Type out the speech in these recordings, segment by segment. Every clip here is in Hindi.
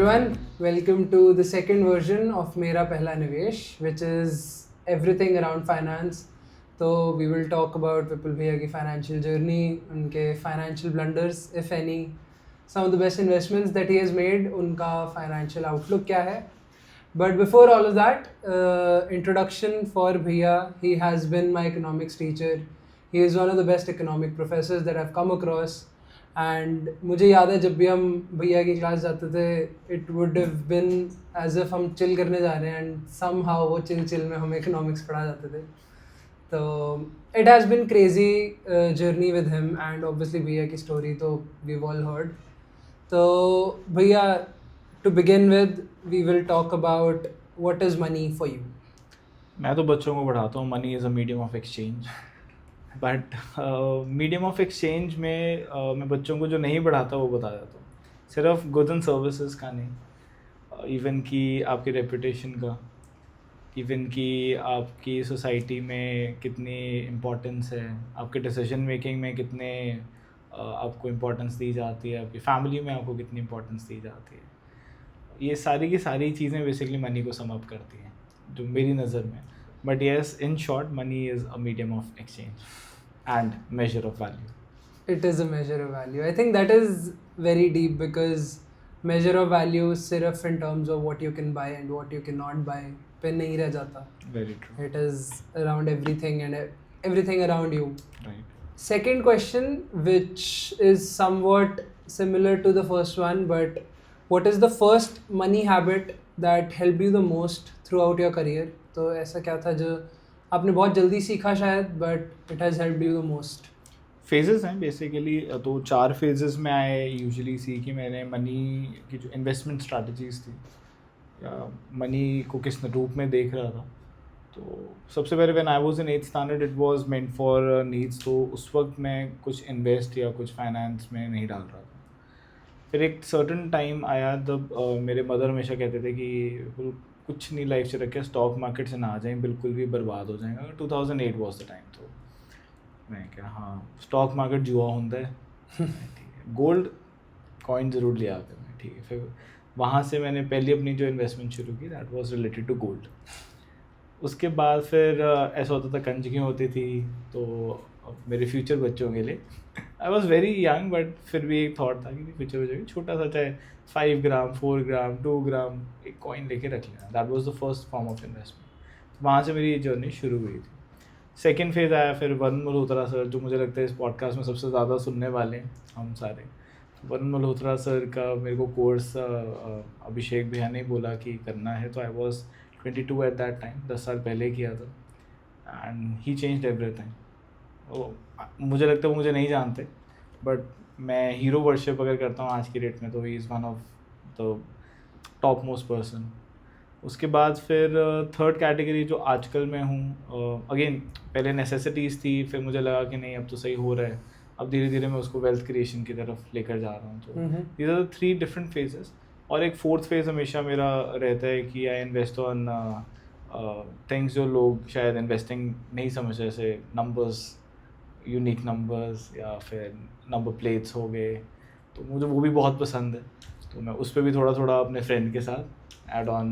everyone, welcome to the second version of Mera Pehla Nivesh, which is everything around finance. So we will talk about Vipul Bhaiya ki financial journey, unke financial blunders, if any, some of the best investments that he has made, unka financial outlook kya hai. But before all of that, introduction for Bhaiya. He has been my economics teacher. He is one of the best economic professors that I've come across. And मुझे याद है जब भी हम भैया की क्लास जाते थे it would have been as if हम चिल करने जा रहे हैं एंड सम हाउ वो चिल में हमें इकोनॉमिक्स पढ़ा जाते थे. तो it has been crazy journey with him and obviously भैया की स्टोरी तो वी ऑल हर्ड. तो भैया, to begin with we will talk about what is money for you. मैं तो बच्चों को पढ़ाता हूँ money is a medium of exchange. But medium of exchange में मैं बच्चों को जो नहीं पढ़ाता वो बता देता हूँ. सिर्फ गुड्स एंड सर्विसेज का नहीं, इवन कि आपकी रेपुटेशन का, इवन कि आपकी सोसाइटी में कितनी इम्पोर्टेंस है, आपके डिसीजन मेकिंग में कितने आपको इम्पोर्टेंस दी जाती है, आपकी फैमिली में आपको कितनी इम्पोर्टेंस दी जाती है. ये सारी की सारी चीज़ें बेसिकली मनी को सम अप करती हैं जो मेरी नज़र में. But yes, in short, money is a medium of exchange and measure of value. It is a measure of value. I think that is very deep because measure of value सिर्फ in terms of what you can buy and what you cannot buy पे नहीं रह जाता. Very true. It is around everything and everything around you. Right. Second question, which is somewhat similar to the first one, but what is the first money habit that helped you the most throughout your career? तो ऐसा क्या था जो आपने बहुत जल्दी सीखा शायद but it has helped you the most? Phases हैं बेसिकली. तो 4 फेजेस में आए यूजुअली सी कि मैंने मनी की जो इन्वेस्टमेंट स्ट्रैटेजीज थी या मनी को किस रूप में देख रहा था. तो सबसे पहले when I was in 8th standard it was meant for needs. तो उस वक्त मैं कुछ इन्वेस्ट या कुछ फाइनेंस में नहीं डाल रहा था. फिर एक सर्टन टाइम आया जब मेरे मदर हमेशा कहते थे कि कुछ नहीं लाइफ से रखे, स्टॉक मार्केट से ना आ जाएं, बिल्कुल भी बर्बाद हो जाएगा. 2008 वाज द टाइम. तो मैं क्या, हाँ स्टॉक मार्केट जुआ होता है, ठीक है, गोल्ड कॉइन ज़रूर लिया आपने, ठीक है. फिर वहाँ से मैंने पहली अपनी जो इन्वेस्टमेंट शुरू की that was related to gold. उसके बाद फिर ऐसा होता था कंजकी होती थी तो मेरे फ्यूचर बच्चों के लिए I was very young but फिर भी एक थॉट था कि फ्यूचर बच्चों के छोटा सा चाहे 5 ग्राम 4 ग्राम 2 ग्राम एक कॉइन लेके रख लेना. That was the first form of investment. वहाँ से मेरी ये जर्नी शुरू हुई थी. सेकेंड फेज़ आया फिर वरुण मल्होत्रा सर, जो मुझे लगता है इस पॉडकास्ट में सबसे ज़्यादा सुनने वाले हैं हम सारे. तो वरुण मल्होत्रा सर का मेरे को कोर्स अभिषेक भैया ने बोला कि करना है. तो I was 22 eight that time, 10 साल पहले किया था एंड ही चेंज्ड एवरीथिंग. मुझे लगता है वो मुझे नहीं जानते बट मैं हीरो वर्शिप अगर करता हूँ आज की डेट में तो he is one of the top most person. उसके बाद फिर थर्ड कैटेगरी जो आजकल मैं हूँ, अगेन पहले नेसेसिटीज़ थी, फिर मुझे लगा कि नहीं अब तो सही हो रहा है, अब धीरे धीरे मैं उसको वेल्थ क्रिएशन की तरफ लेकर जा रहा हूँ. तो these are the 3 different phases. और एक 4th फेज़ हमेशा मेरा रहता है कि आई इन्वेस्ट ऑन थिंग्स जो लोग शायद इन्वेस्टिंग नहीं समझ, जैसे नंबर्स, यूनिक नंबर्स या फिर नंबर प्लेट्स हो गए. तो मुझे वो भी बहुत पसंद है. तो मैं उस पर भी थोड़ा थोड़ा अपने फ्रेंड के साथ ऐड ऑन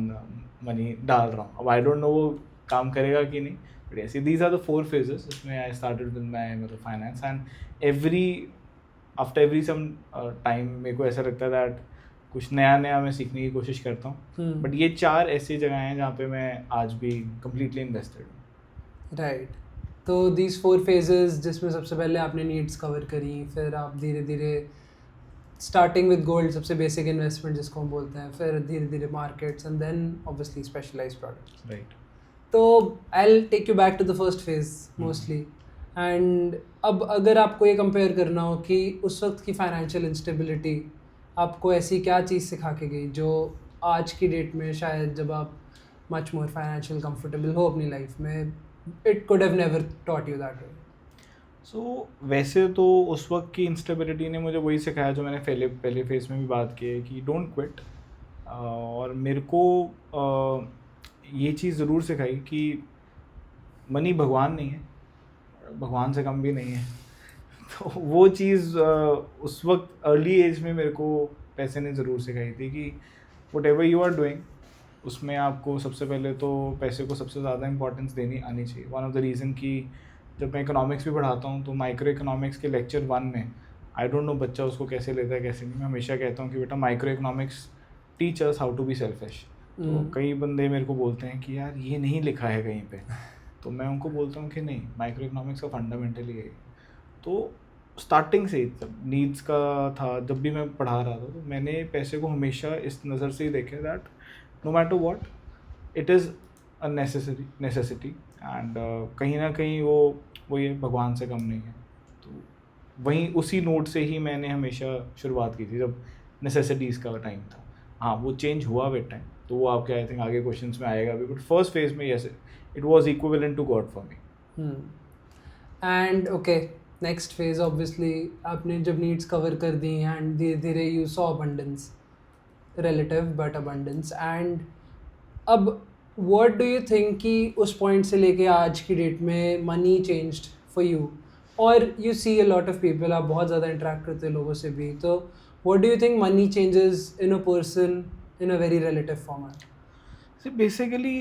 मनी डाल रहा हूँ. अब आई डोंट नो वो काम करेगा कि नहीं बट ऐसे दीज आर द 4 फेजेस जिसमें आई स्टार्टेड विद माई मतलब finance. And after every some time मेरे को ऐसा लगता है दैट कुछ नया नया मैं सीखने की कोशिश करता हूँ. बट ये 4 ऐसी जगह हैं जहाँ पे मैं आज भी कम्प्लीटली इन्वेस्टेड हूँ. राइट. तो दीज 4 फेजेस जिसमें सबसे पहले आपने नीड्स कवर करी, फिर आप धीरे धीरे स्टार्टिंग विद गोल्ड, सबसे बेसिक इन्वेस्टमेंट जिसको हम बोलते हैं, फिर धीरे धीरे markets and then obviously specialized products. Right. तो I will take you back to the first phase mostly. And अब अगर आपको ये कंपेयर करना हो कि उस वक्त की फाइनेंशियल इंस्टेबिलिटी आपको ऐसी क्या चीज़ सिखा के गई जो आज की डेट में शायद जब आप मच मोर फाइनेंशियल कंफर्टेबल हो अपनी लाइफ में, it could have never taught you that way. So वैसे तो उस वक्त की इंस्टेबिलिटी ने मुझे वही सिखाया जो मैंने पहले फेज में भी बात की है कि डोंट क्विट. और मेरे को ये चीज़ ज़रूर सिखाई कि मनी भगवान नहीं है, भगवान से कम भी नहीं है. तो वो चीज़ उस वक्त अर्ली एज में मेरे को पैसे ने ज़रूर सिखाई थी कि whatever you are doing उसमें आपको सबसे पहले तो पैसे को सबसे ज़्यादा इंपॉर्टेंस देनी आनी चाहिए. वन ऑफ द रीज़न कि जब मैं इकोनॉमिक्स भी पढ़ाता हूँ तो माइक्रो इकोनॉमिक्स के लेक्चर 1 में आई डोंट नो बच्चा उसको कैसे लेता है कैसे नहीं. मैं हमेशा कहता हूँ कि बेटा microeconomics teachers how to be selfish. तो कई बंदे मेरे को बोलते हैं कि यार ये नहीं लिखा है कहीं पे. तो मैं उनको बोलता हूँ कि नहीं, माइक्रो इकोनॉमिक्स का फंडामेंटली है. तो स्टार्टिंग से नीड्स का था, जब भी मैं पढ़ा रहा था तो मैंने पैसे को हमेशा इस नज़र से ही देखे that no matter what it is a necessity. And कहीं ना कहीं वो ये भगवान से कम नहीं है. तो वहीं उसी नोट से ही मैंने हमेशा शुरुआत की थी जब नेसेसिटीज़ का टाइम था. हाँ, वो चेंज हुआ विद टाइम, तो वो आपके आई थिंक आगे क्वेश्चंस में आएगा भी. बट फर्स्ट फेज में yes it was equivalent to God for me. And okay, next phase obviously आपने जब नीड्स कवर कर दी एंड धीरे धीरे you saw abundance, relative but abundance. And अब व्हाट डू यू थिंक कि उस पॉइंट से लेके आज की डेट में मनी चेंज्ड फॉर यू, और you see a lot of people, आप बहुत ज़्यादा इंटरेक्ट करते हो लोगों से भी, तो what do you think money changes in a person in a very relative format? So basically,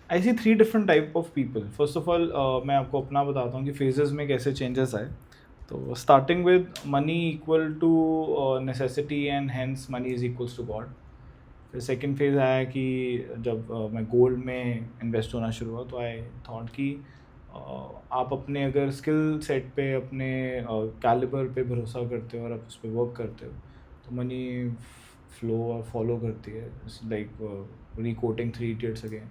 I see 3 different type of people. First of all, मैं आपको अपना बताता हूँ कि phases में कैसे changes आए. तो starting with money equal to necessity and hence money is equals to God. फिर second phase आया कि जब मैं gold में invest होना शुरू हुआ तो I thought कि आप अपने अगर skill set पे अपने caliber पे भरोसा करते हो और आप उस पर work करते हो तो money फ्लो और फॉलो करती है. लाइक रिकोटिंग 3 इडियट्स अगेन,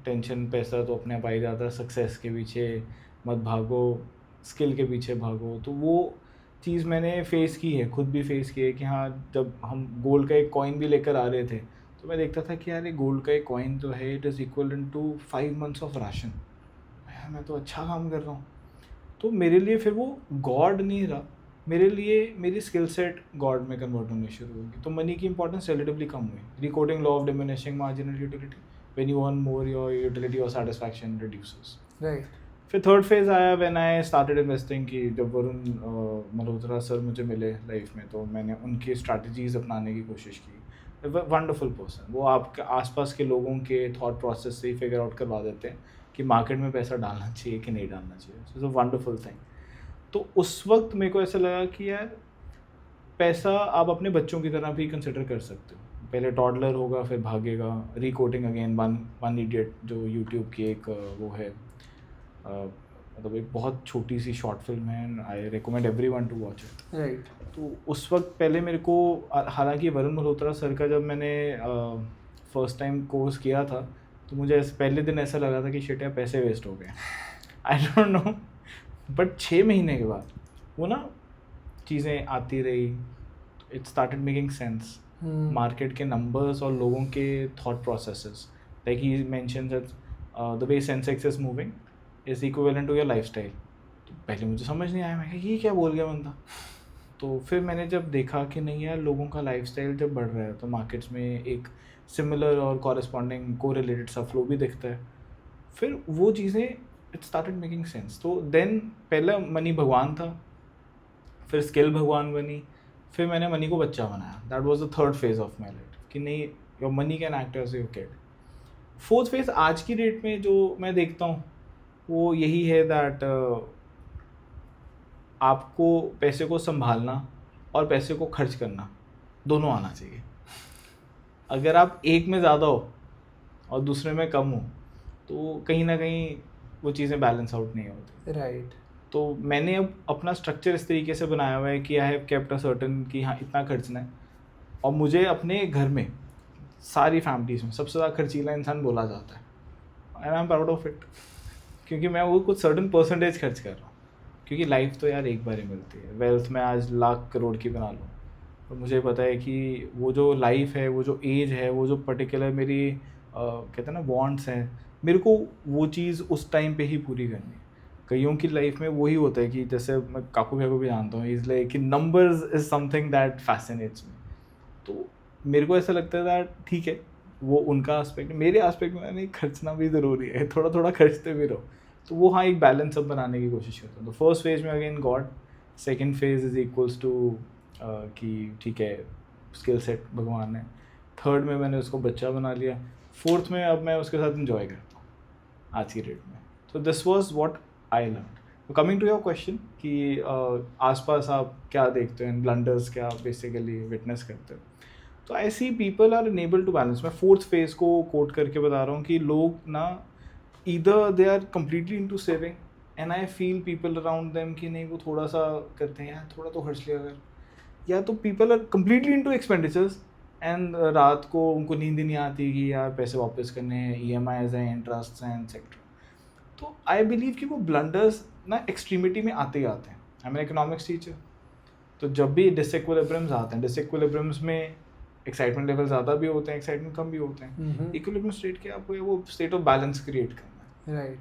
टेंशन पैसा तो अपने आप आ ही जाता है, सक्सेस के पीछे मत भागो, स्किल के पीछे भागो. तो वो चीज़ मैंने फेस की है, खुद भी फेस की है कि हाँ, जब हम गोल्ड का एक कॉइन भी लेकर आ रहे थे तो मैं देखता था कि यार ये गोल्ड का एक कॉइन तो है, it is equal to 5 months of ration. मैं तो अच्छा काम कर रहा हूँ. तो मेरे लिए फिर वो गॉड नहीं रहा, मेरे लिए मेरी स्किल सेट गॉड में कन्वर्ट होनी शुरू होगी. तो मनी की इंपॉर्टेंस रिलेटिवली कम हुई. Recording law of diminishing marginal utility, when you earn more your utility और सैटिस्फैक्शन रिड्यूसेस. राइट. फिर थर्ड फेज आया व्हेन आई स्टार्टेड इन्वेस्टिंग कि जब वरुण मल्होत्रा सर मुझे मिले लाइफ में तो मैंने उनकी स्ट्रैटेजीज अपनाने की कोशिश की. वंडरफुल पर्सन, वो आपके आसपास के लोगों के थॉट प्रोसेस से ही फिगर आउट करवा देते हैं कि मार्केट में पैसा डालना चाहिए कि नहीं डालना चाहिए. It's a wonderful thing. तो उस वक्त मेरे को ऐसा लगा कि यार पैसा आप अपने बच्चों की तरह भी कंसिडर कर सकते हो. पहले टॉडलर होगा, फिर भागेगा. रिकोटिंग अगेन, वन इडियट जो यूट्यूब की एक वो है, मतलब एक बहुत छोटी सी शॉर्ट फिल्म है. I recommend everyone to watch it. Right. तो उस वक्त पहले मेरे को, हालांकि वरुण मल्होत्रा सर का जब मैंने फर्स्ट टाइम कोर्स किया था तो मुझे पहले दिन ऐसा लगा था कि शिट यार पैसे वेस्ट हो गए. आई डोंट नो, बट 6 महीने के बाद वो ना चीज़ें आती रही, it started making sense. Market के नंबर्स और लोगों के thought processes, like he mentions that the way Sensex is moving is equivalent to your lifestyle. तो पहले मुझे समझ नहीं आया, मैं कहा ये क्या बोल गया बंदा. तो फिर मैंने जब देखा कि नहीं यार, लोगों का लाइफस्टाइल जब बढ़ रहा है तो मार्केट्स में एक सिमिलर और कॉरेस्पॉन्डिंग को रिलेटेड सा फ्लो भी दिखता है. फिर वो चीज़ें इट स्टार्टेड मेकिंग सेंस. तो देन पहला मनी भगवान था, फिर स्किल भगवान बनी, फिर मैंने मनी को बच्चा बनाया. That was the third phase of my life कि नहीं, your money can act as your kid. Fourth phase आज की डेट में जो मैं देखता हूँ वो यही है दैट आपको पैसे को संभालना और पैसे को खर्च करना दोनों आना चाहिए. अगर आप एक में ज़्यादा हो और दूसरे में कम हो तो कहीं ना कहीं वो चीज़ें बैलेंस आउट नहीं होती. राइट. तो मैंने अब अपना स्ट्रक्चर इस तरीके से बनाया हुआ है कि I have kept a certain कि हाँ इतना खर्चना है. और मुझे अपने घर में सारी फैमिलीज में सबसे ज़्यादा खर्चीला इंसान बोला जाता है, and I am proud of it, क्योंकि मैं वो कुछ सर्टन परसेंटेज खर्च कर रहा हूँ. क्योंकि लाइफ तो यार एक बार ही मिलती है. वेल्थ में आज लाख करोड़ की बना लूँ, और मुझे पता है कि वो जो लाइफ है, वो जो एज है, वो जो पर्टिकुलर मेरी कहते हैं ना वांट्स हैं, मेरे को वो चीज़ उस टाइम पे ही पूरी करनी है. कईयों की लाइफ में वही होता है कि जैसे मैं काकू भैया को भी जानता हूँ, इज़ लाइक कि numbers is something that fascinates me. तो मेरे को ऐसा लगता है दैट ठीक है, वो उनका एस्पेक्ट, मेरे एस्पेक्ट में नहीं, खर्चना भी ज़रूरी है, थोड़ा थोड़ा खर्चते भी रहो. तो वो हाँ एक बैलेंस अब बनाने की कोशिश करता हूँ. तो फर्स्ट फेज में again God, second phase is equals to कि ठीक है स्किल सेट भगवान ने, थर्ड में मैंने उसको बच्चा बना लिया, फोर्थ में अब मैं उसके साथ इंजॉय करता हूँ आज की डेट में. तो this was what I learn. Coming to your question कि आसपास आप क्या देखते हैं, ब्लंडर्स क्या बेसिकली विटनेस करते हो, तो I see people are unable to balance. मैं फोर्थ फेज को कोट करके बता रहा हूँ कि लोग ना either they are completely into saving and I feel people around them कि नहीं वो थोड़ा सा करते हैं यार, थोड़ा तो खर्च लिया अगर, या तो people are completely into expenditures and रात को उनको नींद ही नहीं आती कि यार पैसे वापस करने हैं, EMIs हैं, इंटरेस्ट हैं एक्सेट्रा. तो आई बिलीव कि वो ब्लंडर्स ना एक्सट्रीमिटी में आते ही आते हैं. I am N economics teacher, तो जब भी डिसइक्विलिब्रियम्स आते हैं, डिसइक्विलिब्रियम्स में एक्साइटमेंट लेवल ज़्यादा भी होते हैं, एक्साइटमेंट कम भी होते हैं. इक्विलिब्रियम स्टेट के आपको वो स्टेट ऑफ बैलेंस क्रिएट करना है. Right.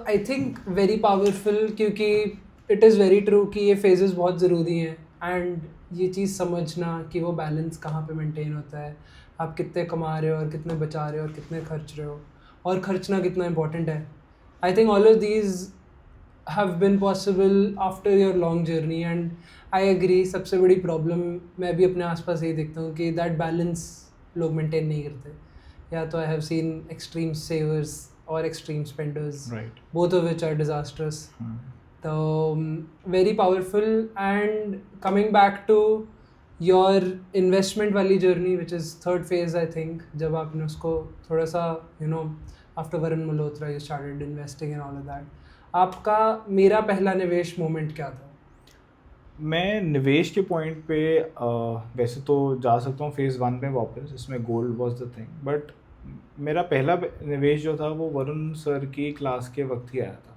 I think very powerful, क्योंकि इट इज़ वेरी ट्रू कि ये फेजेस बहुत ज़रूरी हैं. एंड ये चीज़ समझना कि वो बैलेंस कहाँ पे मेंटेन होता है, आप कितने कमा रहे हो और कितने बचा रहे हो और कितने खर्च रहे हो, और खर्चना कितना इंपॉर्टेंट है. I think all of these have been possible after your long journey. And I agree, सबसे बड़ी प्रॉब्लम मैं भी अपने आसपास यही देखता हूँ कि दैट बैलेंस लोग मेंटेन नहीं करते. या तो आई हैव सीन एक्सट्रीम सेवर्स और extreme spenders, Right. both of which are disastrous. So very powerful. And coming back to your investment वाली journey, which is third phase I think, जब आपने उसको थोड़ा सा after Varun Malhotra you started investing and all of that, आपका मेरा पहला निवेश मोमेंट क्या था? मैं निवेश के पॉइंट पे वैसे तो जा सकता हूँ फेज़ 1 में वापस, इसमें gold was the thing, but मेरा पहला निवेश जो था वो वरुण सर की क्लास के वक्त ही आया था.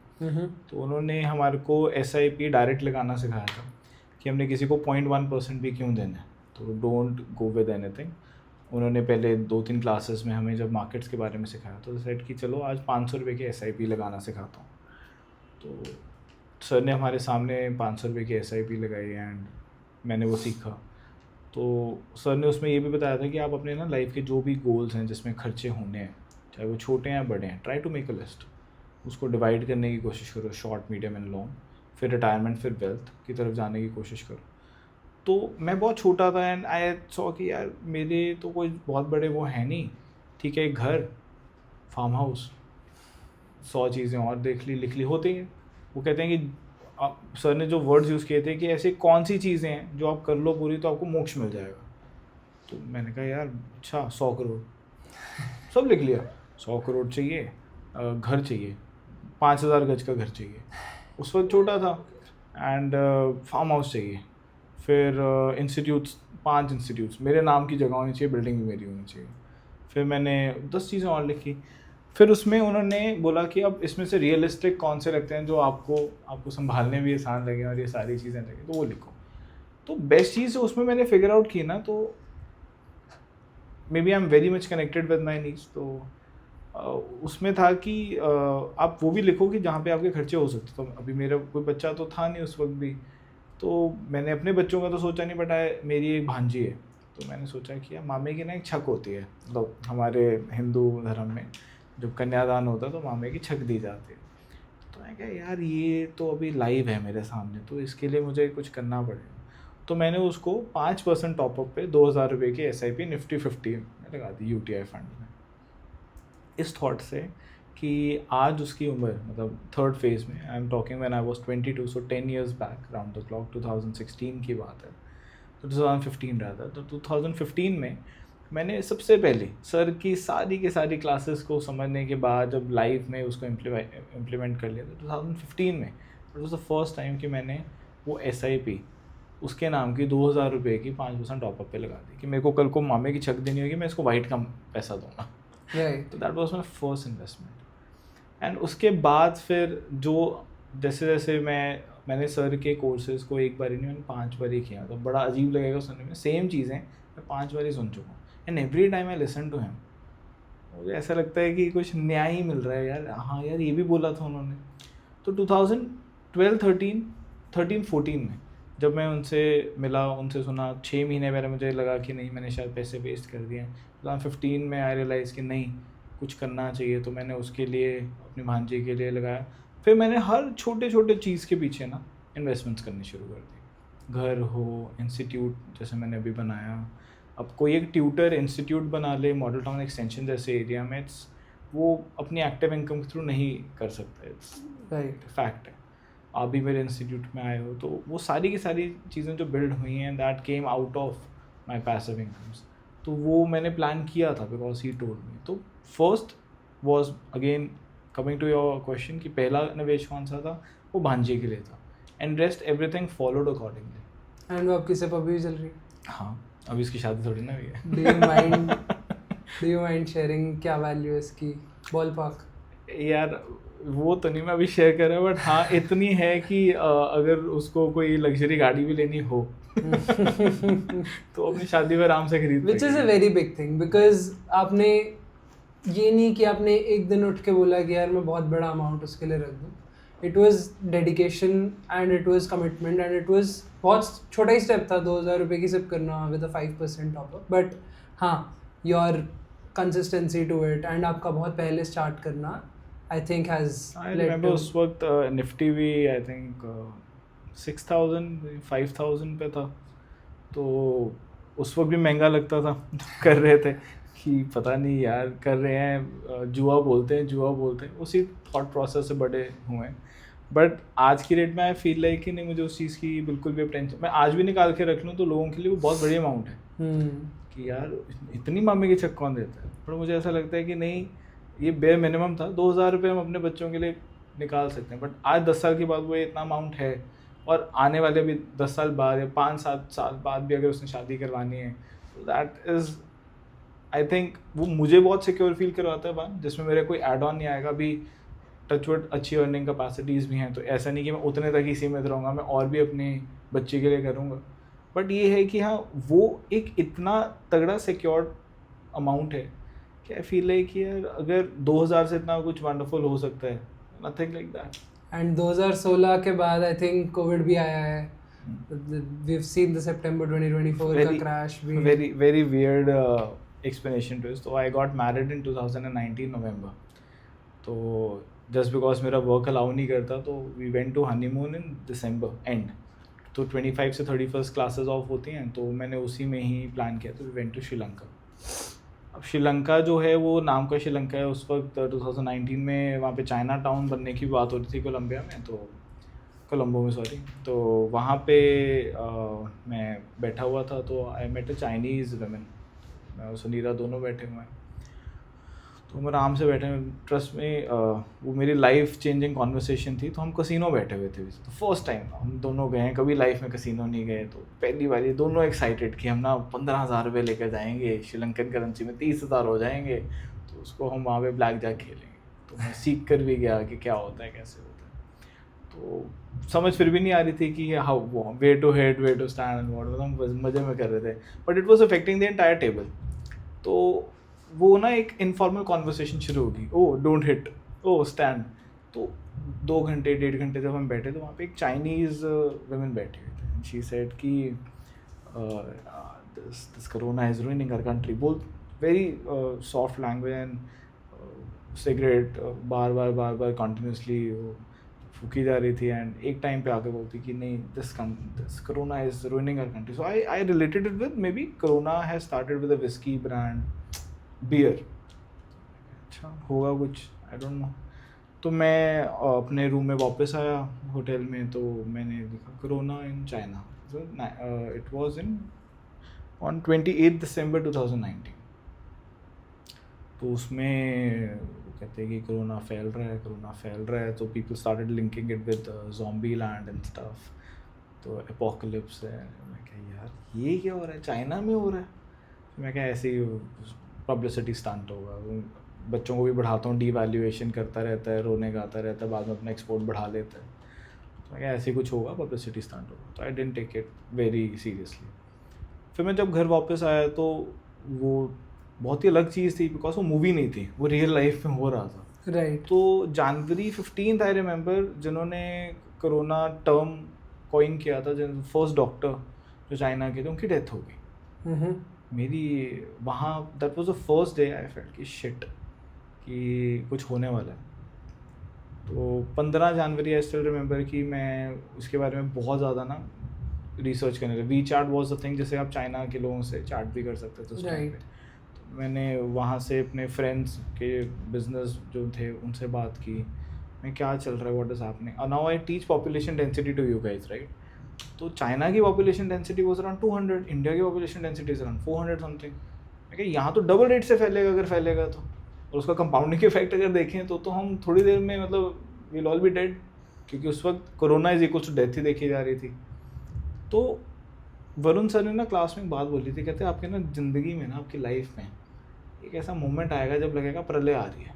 तो उन्होंने हमारे को SIP डायरेक्ट लगाना सिखाया था कि हमने किसी को 0.1% भी क्यों देना है, तो डोंट गो विद एनीथिंग. उन्होंने पहले 2-3 क्लासेस में हमें जब मार्केट्स के बारे में सिखाया तो सेट कि चलो आज 500 रुपये की SIP लगाना सिखाता हूँ. तो सर ने हमारे सामने 500 रुपये की SIP लगाई एंड मैंने वो सीखा. तो सर ने उसमें ये भी बताया था कि आप अपने ना लाइफ के जो भी गोल्स हैं जिसमें खर्चे होने हैं, चाहे वो छोटे हैं या बड़े हैं, try to make a list. उसको डिवाइड करने की कोशिश करो, शॉर्ट, मीडियम एंड लॉन्ग, फिर रिटायरमेंट, फिर वेल्थ की तरफ जाने की कोशिश करो. तो मैं बहुत छोटा था एंड आई सॉ कि यार मेरे तो कोई बहुत बड़े वो हैं नहीं, ठीक है, एक घर, फार्म हाउस, 100 चीज़ें और देख ली लिख ली होती हैं. वो कहते हैं कि सर ने जो वर्ड्स यूज़ किए थे कि ऐसे कौन सी चीज़ें हैं जो आप कर लो पूरी तो आपको मोक्ष मिल जाएगा. तो मैंने कहा यार अच्छा 100 करोड़ सब लिख लिया. 100 करोड़ चाहिए, घर चाहिए, 5000 गज का घर चाहिए, उस वक्त छोटा था, एंड फार्म हाउस चाहिए, फिर इंस्टीट्यूट्स, 5 इंस्टीट्यूट्स, मेरे नाम की जगह होनी चाहिए, बिल्डिंग भी मेरी होनी चाहिए. फिर मैंने 10 चीज़ें और लिखी. फिर उसमें उन्होंने बोला कि अब इसमें से रियलिस्टिक कौन से लगते हैं जो आपको संभालने भी आसान लगे और ये सारी चीज़ें लगे, तो वो लिखो. तो बेस्ट चीज़ उसमें मैंने फिगर आउट की ना, तो maybe I am very much connected with my needs. तो उसमें था कि आप वो भी लिखो कि जहाँ पे आपके खर्चे हो सकते. तो अभी मेरा कोई बच्चा तो था नहीं उस वक्त भी, तो मैंने अपने बच्चों का तो सोचा नहीं, बट मेरी एक भांजी है, तो मैंने सोचा कि यार मामे की ना एक छक होती है, मतलब हमारे हिंदू धर्म में जब कन्यादान होता है तो मामे की छक दी जाती है. तो मैं कहा यार ये तो अभी लाइव है मेरे सामने, तो इसके लिए मुझे कुछ करना पड़ेगा. तो मैंने उसको 5% टॉपअप पे 2000 रुपये की SIP निफ्टी 50 में लगा दी, UTI फंड में, इस थॉट से कि आज उसकी उम्र, मतलब थर्ड फेज़ में, I am talking when I was 22, so 10 years back round the clock, 2016 की बात है, तो 2015 रहा था. तो 2015 में मैंने सबसे पहले सर की सारी क्लासेस को समझने के बाद जब लाइव में उसको इम्प्लीमेंट कर लिया, तो 2015 में it was the first time कि मैंने वो SIP उसके नाम की 2000 रुपये की 5% टॉपअप पे लगा दी कि मेरे को कल को मामे की छक देनी होगी, मैं इसको वाइट का पैसा दूंगा. तो that was my first investment. And उसके बाद फिर जो जैसे जैसे मैंने सर के कोर्सेज़ को एक बार ही नहीं, मैंने 5 बार ही किया. तो बड़ा अजीब लगेगा सुनने में, सेम चीज़ें मैं 5 बार ही सुन चुका हूँ, and every time I listen to him. मुझे ऐसा लगता है कि कुछ न्याय ही मिल रहा है यार, हाँ यार ये भी बोला था उन्होंने. तो 2012-13-14 में जब मैं उनसे मिला, उनसे सुना, 6 महीने मेरा मुझे लगा कि नहीं मैंने शायद पैसे वेस्ट कर दिए. 2015 में आई रियलाइज़ कि नहीं कुछ करना चाहिए, तो मैंने उसके लिए अपनी भांजी के लिए लगाया. फिर मैंने हर छोटे चीज़ के पीछे ना इन्वेस्टमेंट्स करनी शुरू कर दी. घर हो, इंस्टीट्यूट जैसे मैंने अभी बनाया, अब कोई एक ट्यूटर इंस्टीट्यूट बना ले मॉडल टाउन एक्सटेंशन जैसे एरिया में, वो अपनी एक्टिव इनकम के थ्रू नहीं कर सकता, इट्स राइट। फैक्ट है। आप भी मेरे इंस्टीट्यूट में आए हो, तो वो सारी की सारी चीज़ें जो बिल्ड हुई हैं that came out of my passive incomes, तो वो मैंने प्लान किया था बिकॉज ही टोल्ड मी। तो first was again coming to your question कि पहला निवेश कौन सा था, वो भांजे के लिए था, and rest everything followed accordingly. And वो आपकी सिप अभी भी चल रही है? हाँ, अभी इसकी शादी थोड़ी ना हुई है। डू यू माइंड शेयरिंग क्या वैल्यू है इसकी, बॉल पार्क? यार वो तो नहीं मैं अभी शेयर कर रहा, बट हाँ इतनी है कि अगर उसको कोई लग्जरी गाड़ी भी लेनी हो तो अपनी शादी में आराम से खरीद which is a very big thing, because आपने ये नहीं कि आपने एक दिन उठ के बोला कि यार मैं बहुत बड़ा अमाउंट उसके लिए रख दूँ। It was dedication and it was commitment and it was बहुत छोटा ही स्टेप था 2000 रुपये की सिप करना विद अ 5% टॉपअप, बट हाँ your consistency to it and आपका बहुत पहले स्टार्ट करना I think has led to. उस वक्त निफ्टी भी आई थिंक 6000 5000 पे था, तो उस वक्त भी महंगा लगता था कर रहे थे कि पता नहीं यार कर रहे हैं, जुआ बोलते हैं, उसी थॉट प्रोसेस से बड़े हुए हैं। बट आज की डेट में आई फील लाइक कि नहीं, मुझे उस चीज़ की बिल्कुल भी टेंशन, मैं आज भी निकाल के रख लूँ तो लोगों के लिए वो बहुत बड़ी अमाउंट है कि यार इतनी मामे की चेक कौन देता है, पर मुझे ऐसा लगता है कि नहीं, ये बेयर मिनिमम था। 2000 रुपये हम अपने बच्चों के लिए निकाल सकते हैं, बट आज 10 साल के बाद वो इतना अमाउंट है, और आने वाले भी 10 साल बाद या 5-7 साल बाद भी अगर उसने शादी करवानी है, तो दैट इज़ आई थिंक वो मुझे बहुत सिक्योर फील करवाता है बात, जिसमें मेरे कोई एड ऑन नहीं आएगा। अभी टचवुड अच्छी अर्निंग कैपेसिटीज़ भी हैं, तो ऐसा नहीं कि मैं उतने तक ही सीमित रहूँगा, मैं और भी अपने बच्चे के लिए करूँगा। बट ये है कि हाँ वो एक इतना तगड़ा सिक्योर्ड अमाउंट है कि आई फील लाइक यार अगर 2000 से इतना कुछ वंडरफुल हो सकता है, नथिंग लाइक दैट। एंड 2016 के बाद आई थिंक कोविड भी आया है, we have seen the September 2024 का क्रैश भी। Very weird explanation to it. So I got married in 2019 November. तो just because मेरा work allow नहीं करता, तो we went to honeymoon in December end. तो 25 से 31 क्लासेस ऑफ होती हैं, तो मैंने उसी में ही प्लान किया, तो we went to श्रीलंका। अब श्रीलंका जो है वो नाम का श्रीलंका है, उस वक्त 2019 में वहाँ पे चाइना टाउन बनने की बात हो रही थी कोलंबिया में, तो कोलंबो में सॉरी, तो वहाँ पे मैं बैठा हुआ था, तो I met a Chinese women, मैं और सुनीरा दोनों बैठे हुए हैं, तो हम आराम से बैठे हैं। ट्रस्ट में वो मेरी लाइफ चेंजिंग कॉन्वर्सेशन थी। तो हम कसिनो बैठे हुए थे, तो फर्स्ट टाइम हम दोनों गए हैं, कभी लाइफ में कसिनो नहीं गए, तो पहली बार ये दोनों एक्साइटेड कि हम ना 15,000 रुपये लेकर जाएंगे, श्रीलंकन करेंसी में 30,000 हो जाएंगे, तो उसको हम वहाँ पे ब्लैक जैक खेलेंगे। तो मैं सीख कर भी गया कि क्या होता है, कैसे होता है। तो समझ फिर भी नहीं आ रही थी कि how way to head, way to stand and what, हम मज़े में कर रहे थे, but it was affecting the entire table. तो वो ना एक इनफॉर्मल कॉन्वर्सेशन शुरू होगी, oh don't hit, oh stand. तो 2 घंटे 1.5 घंटे जब हम बैठे, तो वहाँ पे एक चाइनीज़ वुमेन बैठी हुई थी, शी सेड कि this corona is ruining our country, बोल very soft language, and cigarette बार बार कंटिन्यूसली फूकी जा रही थी, एंड एक टाइम पे आके बोलती कि नहीं, this corona is ruining our country. So I related it with maybe Corona has started with a whisky brand beer, अच्छा होगा कुछ, आई डोंट नो। तो मैं अपने रूम में वापस आया होटल में, तो मैंने देखा corona in China, it was in on 28 दिसंबर 2019। तो उसमें कहते हैं कि कोरोना फैल रहा है, तो people started linking it with zombie land and stuff, तो एपोकलिप्स है। मैं कहा यार ये क्या हो रहा है, चाइना में हो रहा है। मैं क्या ऐसे ही पब्लिसिटी स्टंट होगा, बच्चों को भी बढ़ाता हूँ, डीवैल्यूएशन करता रहता है, रोने गाता रहता है, बाद में अपना एक्सपोर्ट बढ़ा लेता है। तो मैं क्या ऐसे कुछ होगा, पब्लिसिटी स्टंट होगा। तो I didn't take it very seriously. फिर मैं जब घर वापस आया, तो वो बहुत ही अलग चीज़ थी, बिकॉज वो मूवी नहीं थी, वो रियल लाइफ में हो रहा था। राइट। तो जनवरी 15 आई रिमेंबर, जिन्होंने कोरोना टर्म कॉइन किया था, जिन फर्स्ट डॉक्टर जो चाइना के थे, उनकी डेथ हो गई। मेरी वहाँ that was the first day I felt कि शिट, कि कुछ होने वाला है। तो 15 जनवरी आई स्टिल रिमेंबर कि मैं उसके बारे में बहुत ज़्यादा ना रिसर्च करने लगा। WeChat was the thing, जैसे आप चाइना के लोगों से चैट भी कर सकते थे उस टाइम पे। तो मैंने वहाँ से अपने फ्रेंड्स के बिजनेस जो थे उनसे बात की, मैं क्या चल रहा है, what is happening. Now I teach population density to you guys, right. तो चाइना की population density was around 200, India की population density is around 400 something. मैं कहा यहाँ तो डबल रेट से फैलेगा अगर फैलेगा तो, और उसका कंपाउंडिंग इफेक्ट अगर देखें तो हम थोड़ी देर में मतलब विल ऑल बी डेड, क्योंकि उस वक्त corona is equal to death ही देखी जा रही थी। तो वरुण सर ने ना क्लास में एक बात बोली थी, कहते आपके ना ज़िंदगी में ना, आपकी लाइफ में एक ऐसा मोमेंट आएगा जब लगेगा प्रलय आ रही है,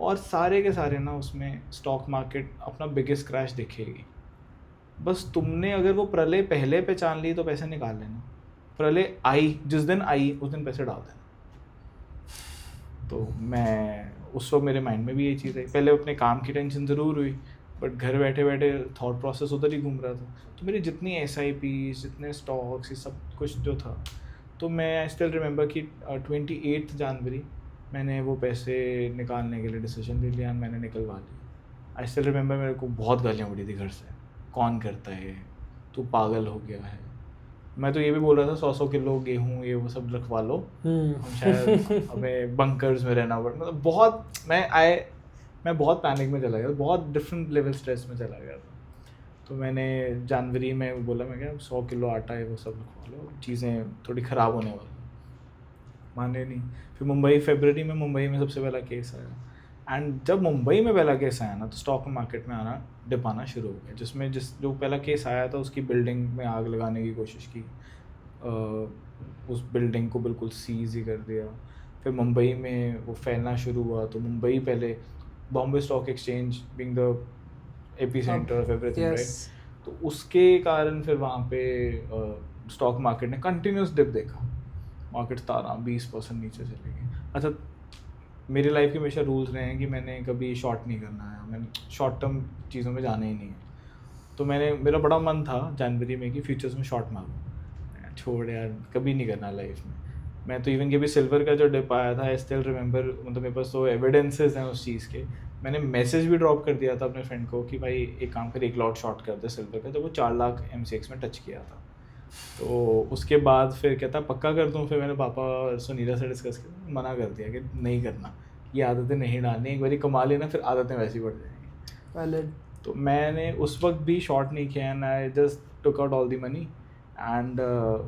और सारे के सारे ना उसमें स्टॉक मार्केट अपना बिगेस्ट क्रैश दिखेगी। बस तुमने अगर वो प्रलय पहले पहचान ली तो पैसे निकाल लेना, प्रलय आई जिस दिन आई उस दिन पैसे डाल देना। तो मैं उस वक्त मेरे माइंड में भी यही चीज़ है। पहले अपने काम की टेंशन ज़रूर हुई, बट घर बैठे बैठे थॉट प्रोसेस उधर ही घूम रहा था। तो मेरी जितनी SIPs, जितने स्टॉक्स, ये सब कुछ जो था, तो मैं आई स्टिल रिमेंबर कि 28 जनवरी मैंने वो पैसे निकालने के लिए डिसीजन ले लिया, मैंने निकलवा ली। आई स्टिल रिमेंबर मेरे को बहुत गालियाँ पड़ी थी घर से, कौन करता है, तू पागल हो गया है। मैं तो ये भी बोल रहा था 100 किलो गेहूँ ये वो सब रखवा लो, हम शायद हमें बंकर्स में रहना पड़ा। मतलब बहुत मैं बहुत पैनिक में चला गया, बहुत डिफरेंट लेवल स्ट्रेस में चला गया था। तो मैंने जनवरी में बोला, मैं क्या 100 किलो आटा है वो सब रखवा लो, चीज़ें थोड़ी ख़राब होने वाली। माने नहीं। फिर फरवरी में मुंबई में सबसे पहला केस आया, एंड जब मुंबई में पहला केस आया ना तो स्टॉक मार्केट में डिप आना शुरू हो गया। जिसमें जो पहला केस आया था उसकी बिल्डिंग में आग लगाने की कोशिश की, उस बिल्डिंग को बिल्कुल सीज ही कर दिया। फिर मुंबई में वो फैलना शुरू हुआ, तो मुंबई पहले Bombay stock exchange being the epicentre of everything, right. तो उसके कारण फिर वहाँ पे स्टॉक मार्केट ने कंटिन्यूस डिप देखा, मार्केट 17-20% नीचे चले गए। अच्छा, मेरी लाइफ के हमेशा रूल्स रहे हैं कि मैंने कभी शॉर्ट नहीं करना है, मैंने शॉर्ट टर्म चीज़ों में जाना ही नहीं है। तो मेरा बड़ा मन था जनवरी में कि फ्यूचर्स में शॉर्ट मारूँ, छोड़ यार कभी नहीं करना लाइफ में। मैं तो इवन कि भी सिल्वर का जो डिप आया था, आई स्टिल रिमेंबर, मतलब मेरे पास तो एविडेंसेस हैं उस चीज़ के। मैंने मैसेज भी ड्रॉप कर दिया था अपने फ्रेंड को कि भाई एक काम कर, 1 लॉट शॉर्ट कर दे सिल्वर का, तो वो 4 लाख MCX में टच किया था। तो उसके बाद फिर कहता पक्का कर दूँ, फिर मैंने पापा सुनीता से डिस्कस किया, मना कर दिया कि नहीं करना, ये आदतें नहीं डालनी, एक बारी कमा लेना फिर आदतें वैसी बढ़ जाएंगी। तो मैंने उस वक्त भी शॉर्ट नहीं किया, and I just took out all the money, and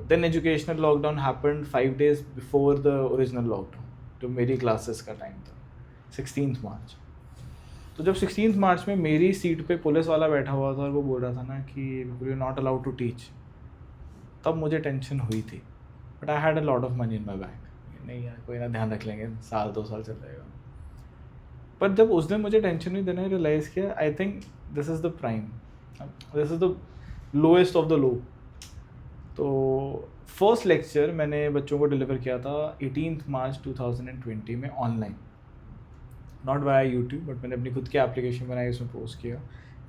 then educational lockdown happened 5 days before the original lockdown, जो मेरी क्लासेस का टाइम था, 16 मार्च। तो जब 16 मार्च में मेरी सीट पे पुलिस वाला बैठा हुआ था और वो बोल रहा था ना कि you are not allowed to teach, तब मुझे टेंशन हुई थी। But I had a lot of money in my bank, नहीं यार कोई ना, ध्यान रख लेंगे, 1-2 साल चल जाएगा। पर जब उस दिन मुझे टेंशन हुई, देन आई रियलाइज़ किया I think this is the prime, this is the lowest of the low. तो फर्स्ट लेक्चर मैंने बच्चों को डिलीवर किया था 18 मार्च 2020 में online, not via YouTube, but मैंने अपनी खुद की एप्लीकेशन बनाई, उसमें पोस्ट किया।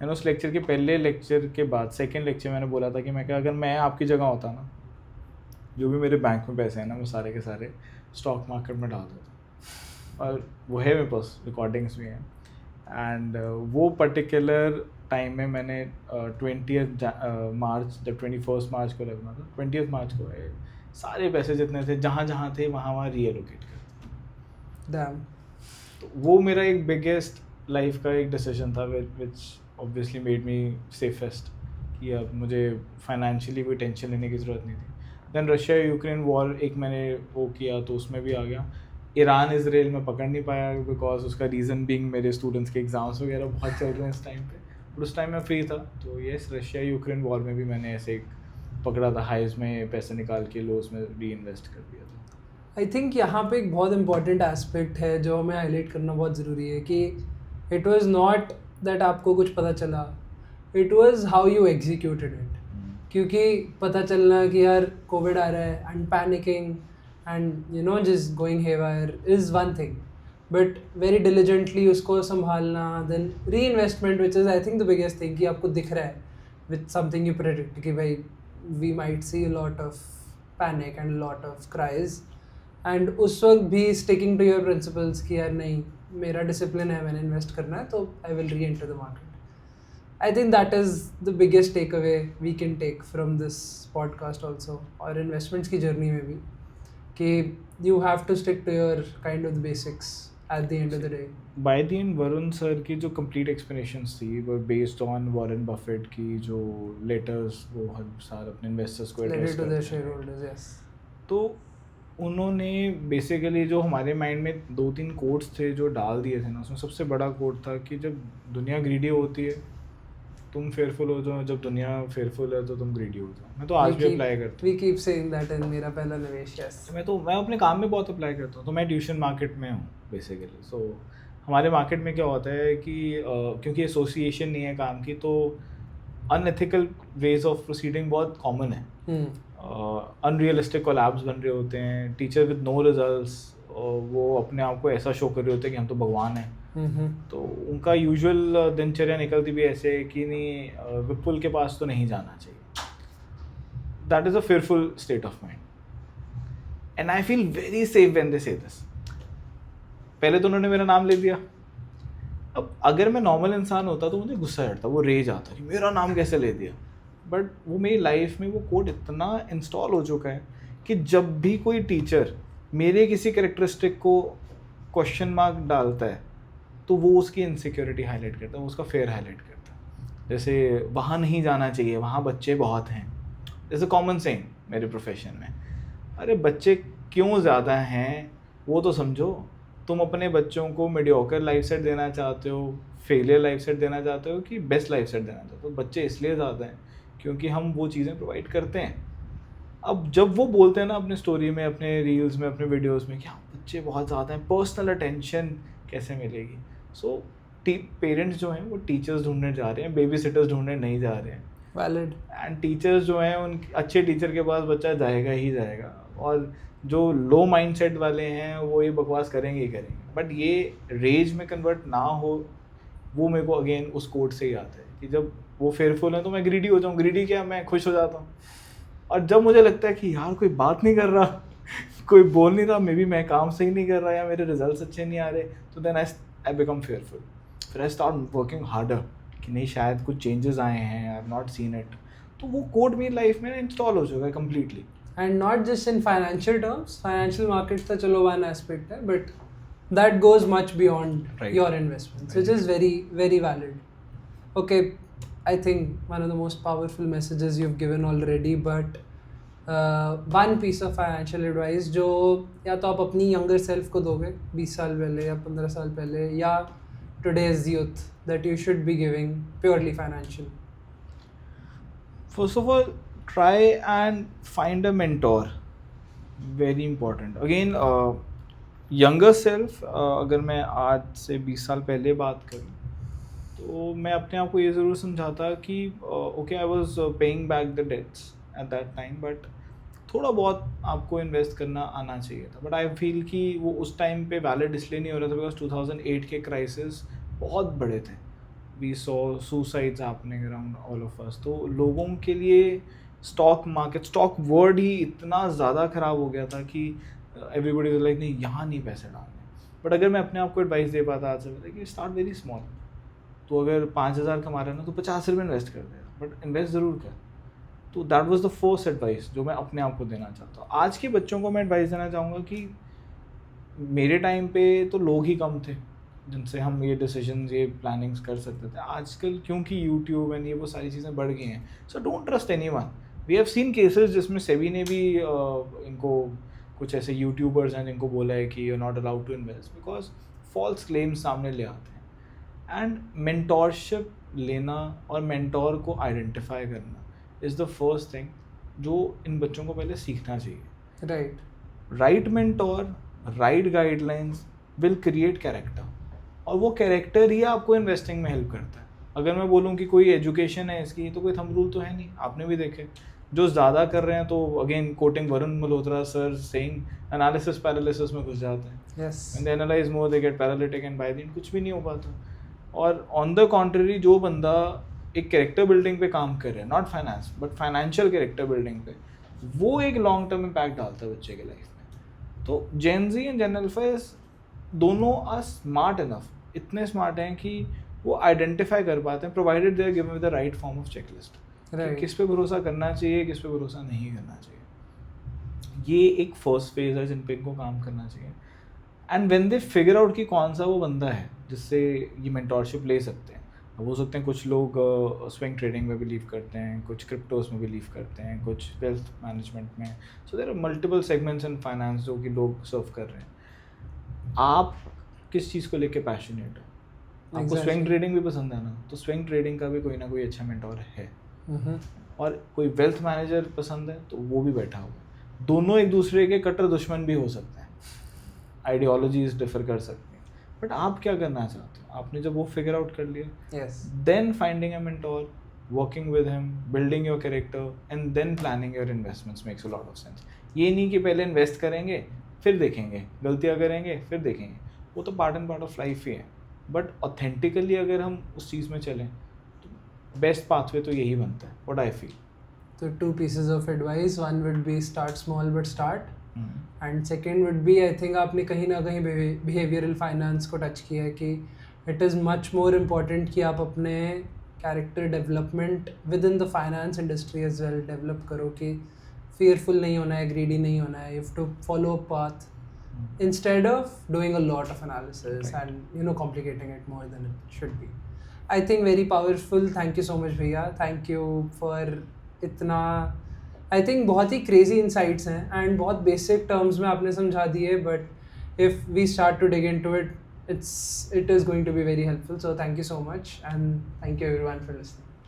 एंड उस लेक्चर के पहले लेक्चर के बाद सेकंड लेक्चर मैंने बोला था कि मैं क्या, अगर मैं आपकी जगह होता ना, जो भी मेरे बैंक में पैसे हैं ना, वो सारे के सारे स्टॉक मार्केट में डाल देता। और वो है मेरे पास, रिकॉर्डिंग्स भी हैं। एंड वो पर्टिकुलर टाइम में मैंने 20 मार्च, जब 21 मार्च को लगना था, 20 मार्च को सारे पैसे जितने थे जहाँ थे वहाँ रीएलोकेट कर दिया। तो वो मेरा एक बिगेस्ट लाइफ का एक डिसीजन था, which obviously made me safest, कि अब मुझे फाइनेंशियली कोई टेंशन लेने की ज़रूरत नहीं थी। देन रशिया यूक्रेन वॉर एक मैंने वो किया, तो उसमें भी आ गया। ईरान इसराइल में पकड़ नहीं पाया, बिकॉज उसका रीज़न बीइंग मेरे स्टूडेंट्स के एग्ज़ाम्स वगैरह बहुत चल रहे हैं इस टाइम पे, बट उस टाइम मैं फ्री था। तो येस, रशिया यूक्रेन वॉर में भी मैंने ऐसे एक पकड़ा था, हाइज में पैसे निकाल के लोस में री इन्वेस्ट कर दिया था। आई थिंक यहाँ पे एक बहुत इंपॉर्टेंट एस्पेक्ट है जो हमें हाईलाइट करना बहुत ज़रूरी है, कि इट वाज नॉट दैट आपको कुछ पता चला, it was how you executed it. क्योंकि पता चलना कि यार कोविड आ रहा है and panicking and you know just going haywire is one thing, but very diligently उसको संभालना, देन री investment which is I think the biggest thing, कि आपको दिख रहा है विथ समथिंग यू प्रेडिक्ट कि भाई we might see a lot of panic and lot of crises, and उस वक्त भी स्टिकिंग टू योर प्रिंसिपल्स कि यार नहीं, मेरा डिसिप्लिन है, मैंने इन्वेस्ट करना है, तो आई विल री enter the market. I think that is the biggest takeaway we can take from this podcast also, और investments की journey में भी, कि you have to stick to your kind of the basics at the end of the day. By the end Varun sir की जो complete explanations थी वो based on वॉरेन बफेट की जो letters वो हर साल अपने investors को Letter address to करते their हैं। shareholders, yes. तो उन्होंने बेसिकली जो हमारे माइंड में 2-3 कोट्स थे जो डाल दिए थे ना, उसमें सबसे बड़ा कोट था कि जब दुनिया ग्रीडी होती है तुम फेयरफुल हो जाओ, जब दुनिया फेयरफुल है तो तुम ग्रीडी हो जाओ। मैं तो आज भी अप्लाई करता We keep saying that in मेरा पहला निवेश, yes. हूँ। मैं अपने काम में बहुत अप्लाई करता हूँ। तो मैं ट्यूशन मार्केट में हूँ बेसिकली। सो हमारे मार्केट में क्या होता है कि क्योंकि एसोसिएशन नहीं है काम की, तो अनएथिकल वेज ऑफ प्रोसीडिंग बहुत कॉमन है। अनरियलिस्टिक कोलैब्स बन रहे होते हैं, टीचर विद नो रिजल्ट्स, वो अपने आप को ऐसा शो कर रहे होते हैं कि हम तो भगवान हैं। तो उनका यूजुअल दिनचर्या निकलती भी ऐसे है कि नहीं विपुल के पास तो नहीं जाना चाहिए। That is a fearful state of mind and I feel very safe when they से दिस। पहले तो उन्होंने मेरा नाम ले दिया। अब अगर मैं नॉर्मल इंसान होता तो मुझे गुस्सा चढ़ता, वो रेज आता कि मेरा नाम कैसे ले दिया। बट वो मेरी लाइफ में वो कोड इतना इंस्टॉल हो चुका है कि जब भी कोई टीचर मेरे किसी कैरेक्टरिस्टिक को क्वेश्चन मार्क डालता है तो वो उसकी इनसिक्योरिटी हाईलाइट करता है, वो उसका फेयर हाईलाइट करता है। जैसे वहाँ नहीं जाना चाहिए, वहाँ बच्चे बहुत हैं। जैसे कॉमन सेइंग मेरे प्रोफेशन में, अरे बच्चे क्यों ज़्यादा हैं वो तो समझो। तुम अपने बच्चों को मीडियोकर लाइफ सेट देना चाहते हो, फेलियर लाइफ सेट देना चाहते हो कि बेस्ट लाइफ सेट देना चाहते हो। बच्चे इसलिए ज़्यादा हैं क्योंकि हम वो चीज़ें प्रोवाइड करते हैं। अब जब वो बोलते हैं ना अपने स्टोरी में, अपने रील्स में, अपने वीडियोस में कि हाँ बच्चे बहुत ज़्यादा हैं, पर्सनल अटेंशन कैसे मिलेगी। सो पेरेंट्स जो हैं वो टीचर्स ढूंढने जा रहे हैं, बेबी सिटर्स ढूंढने नहीं जा रहे हैं। वैलिड। एंड टीचर्स जो हैं उन अच्छे टीचर के पास बच्चा जाएगा ही जाएगा, और जो लो माइंडसेट वाले हैं वो ये बकवास करेंगे ही करेंगे। बट ये रेज में कन्वर्ट ना हो, वो मेरे को अगेन उस कोड से ही आता है कि जब वो फेयरफुल है तो मैं ग्रीडी हो जाऊँ। ग्रीडी क्या, मैं खुश हो जाता हूँ। और जब मुझे लगता है कि यार कोई बात नहीं कर रहा, कोई बोल नहीं रहा, मे बी मैं काम सही नहीं कर रहा या मेरे रिजल्ट्स अच्छे नहीं आ रहे, तो देन आई बिकम फेयरफुल। फिर आई स्टार्ट वर्किंग हार्डर कि नहीं शायद कुछ चेंजेस आए हैं, I have not seen it. तो वो कोड मेरी लाइफ में इंस्टॉल हो चुका है completely. And not just in financial terms, financial markets तो चलो one aspect है, but that goes much beyond Right. your investments, which is very, very valid. Okay, I think one of the most powerful messages you've given already, but one piece of financial advice जो या तो आप अपनी younger self को दोगे 20 साल पहले या 15 साल पहले, या today's youth that you should be giving purely financial. First of all, try and find a mentor. Very important. Again, younger self, अगर मैं आज से 20 साल पहले बात करूँ तो मैं अपने आप को ये ज़रूर समझाता कि okay I was paying back the debts at that time, but थोड़ा बहुत आपको इन्वेस्ट करना आना चाहिए था। बट आई फील कि वो उस टाइम पे वैलिड इसलिए नहीं हो रहा था बिकॉज 2008 के क्राइसिस बहुत बड़े थे। We saw suicides happening around all of us. तो लोगों के लिए स्टॉक मार्केट, स्टॉक वर्ड ही इतना ज़्यादा ख़राब हो गया था कि एवरीबॉडी वाज लाइक नहीं यहाँ नहीं पैसे डालने। बट अगर मैं अपने आप को एडवाइस दे पाता आज से पहले कि स्टार्ट वेरी स्मॉल, तो अगर 5,000 कमा रहा है ना तो 50 रुपये इन्वेस्ट कर देगा, बट इन्वेस्ट ज़रूर कर। तो that was the first advice जो मैं अपने आप को देना चाहता हूँ। आज के बच्चों को मैं एडवाइस देना चाहूँगा कि मेरे टाइम पे तो लोग ही कम थे जिनसे हम ये डिसीजंस, ये प्लानिंग्स कर सकते थे। आजकल क्योंकि यूट्यूब एंड ये वो सारी चीज़ें बढ़ गई हैं, so don't trust anyone. We have seen cases जिसमें सेबी ने भी इनको कुछ ऐसे यूट्यूबर्स हैं जिनको बोला है कि you are not allowed to invest because false claims सामने ले आते हैं। एंड मेंटोरशिप लेना और मेंटोर को आइडेंटिफाई करना इज़ द फर्स्ट थिंग जो इन बच्चों को पहले सीखना चाहिए। Right mentor, right guidelines will create character, और वो कैरेक्टर ही आपको इन्वेस्टिंग में हेल्प करता है। अगर मैं बोलूँ कि कोई एजुकेशन है इसकी, तो कोई थंब रूल तो है नहीं। आपने भी देखे जो ज़्यादा कर रहे हैं तो again coating Varun Malhotra sir saying analysis paralysis में घुस जाते हैं। When they analyse more they get paralytic and by the end कुछ भी नहीं हो पाता। और ऑन द कॉन्ट्ररी जो बंदा एक कैरेक्टर बिल्डिंग पे काम कर रहा है, not finance but financial character building पे, वो एक लॉन्ग टर्म इम्पैक्ट डालता है बच्चे के लाइफ में। तो gen Z and gen alpha दोनों आर स्मार्ट इनफ, इतने स्मार्ट हैं कि वो आइडेंटिफाई कर पाते हैं provided they are given with the right form of checklist. Right. किस पे भरोसा करना चाहिए, किस पे भरोसा नहीं करना चाहिए, ये एक फर्स्ट फेज है जिन पे इनको काम करना चाहिए। And when they figure out कि कौन सा वो बंदा है जिससे ये मेंटोरशिप ले सकते हैं, अब हो सकते हैं कुछ लोग स्विंग ट्रेडिंग में बिलीव करते हैं, कुछ क्रिप्टोस में बिलीव करते हैं, कुछ वेल्थ मैनेजमेंट में, so there are multiple segments in finance जो कि लोग सर्व कर रहे हैं। आप किस चीज़ को लेके पैशनेट हो, आपको स्विंग ट्रेडिंग भी पसंद है ना, तो स्विंग ट्रेडिंग का भी कोई ना कोई अच्छा मेंटोर है। और कोई वेल्थ मैनेजर पसंद है तो वो भी बैठा हुआ है। दोनों एक दूसरे के कट्टर दुश्मन भी हो सकते हैं, आइडियोलॉजीज डिफर कर सकती हैं, बट आप क्या करना चाहते हो, आपने जब वो फिगर आउट कर लिया, then finding a mentor, working with him, building your character and then planning your investments makes a lot of sense. ये नहीं कि पहले इन्वेस्ट करेंगे फिर देखेंगे, गलतियाँ करेंगे फिर देखेंगे, वो तो part and part of life ही है। बट ऑथेंटिकली अगर हम उस चीज़ में चलें तो बेस्ट पाथवे तो यही बनता है, what I feel. So 2 pieces of advice, one would be start small but start, and second would be I think आपने कहीं ना कहीं behavioral finance को टच किया है कि it is much more important कि आप अपने character development within the finance industry as well develop करो, कि fearful नहीं होना है, greedy नहीं होना है, you have to follow a path instead of doing a lot of analysis and complicating it more than it should be. I think very powerful. Thank you so much भैया, thank you for इतना, आई थिंक बहुत ही क्रेजी इंसाइट्स हैं एंड बहुत बेसिक टर्म्स में आपने समझा दिए, but if we start to dig into it, it is going to be very helpful. So thank you so much and thank you everyone for listening.